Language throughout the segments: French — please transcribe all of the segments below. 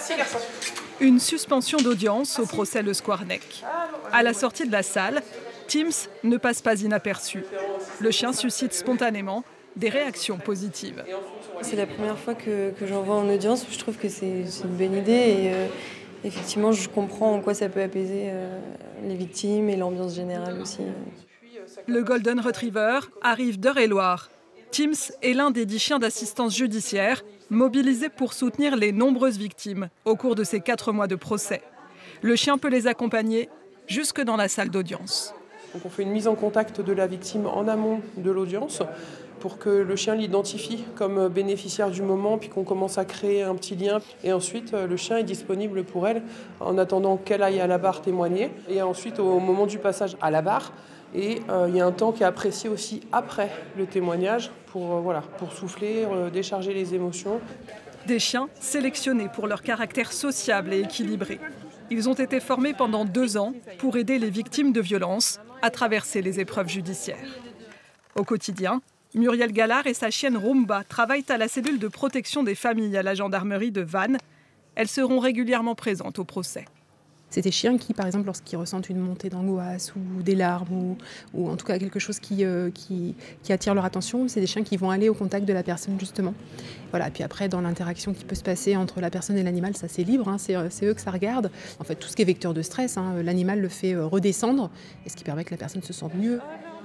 Merci, garçon. Une suspension d'audience au procès Le Squarneck. À la sortie de la salle, Teams ne passe pas inaperçu. Le chien suscite spontanément des réactions positives. C'est la première fois que j'en vois en audience. Je trouve que c'est une bonne idée et effectivement, je comprends en quoi ça peut apaiser les victimes et l'ambiance générale aussi. Le Golden Retriever arrive d'Eure-et-Loir. Teams est l'un des 10 chiens d'assistance judiciaire mobilisés pour soutenir les nombreuses victimes au cours de ces 4 mois de procès. Le chien peut les accompagner jusque dans la salle d'audience. Donc on fait une mise en contact de la victime en amont de l'audience pour que le chien l'identifie comme bénéficiaire du moment, puis qu'on commence à créer un petit lien. Et ensuite, le chien est disponible pour elle en attendant qu'elle aille à la barre témoigner. Et ensuite, au moment du passage à la barre, et il y a un temps qui est apprécié aussi après le témoignage pour souffler, décharger les émotions. Des chiens sélectionnés pour leur caractère sociable et équilibré. Ils ont été formés pendant 2 ans pour aider les victimes de violences à traverser les épreuves judiciaires. Au quotidien, Muriel Gallard et sa chienne Rumba travaillent à la cellule de protection des familles à la gendarmerie de Vannes. Elles seront régulièrement présentes au procès. C'est des chiens qui, par exemple, lorsqu'ils ressentent une montée d'angoisse ou des larmes ou en tout cas quelque chose qui attire leur attention, c'est des chiens qui vont aller au contact de la personne, justement. Voilà. Puis après, dans l'interaction qui peut se passer entre la personne et l'animal, ça c'est libre, hein, c'est eux que ça regarde. En fait, tout ce qui est vecteur de stress, hein, l'animal le fait redescendre, et ce qui permet que la personne se sente mieux.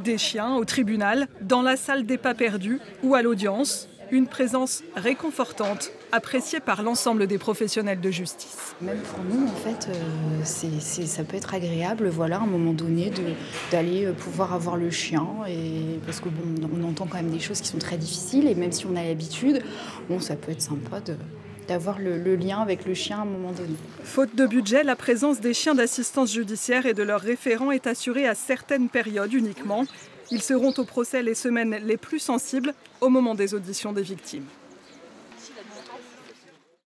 Des chiens au tribunal, dans la salle des pas perdus ou à l'audience. Une présence réconfortante, appréciée par l'ensemble des professionnels de justice. Même pour nous, en fait, ça peut être agréable, voilà, à un moment donné, d'aller pouvoir avoir le chien. Parce que bon, on entend quand même des choses qui sont très difficiles, et même si on a l'habitude, bon, ça peut être sympa d'avoir le lien avec le chien à un moment donné. Faute de budget, la présence des chiens d'assistance judiciaire et de leurs référents est assurée à certaines périodes uniquement. Ils seront au procès les semaines les plus sensibles au moment des auditions des victimes.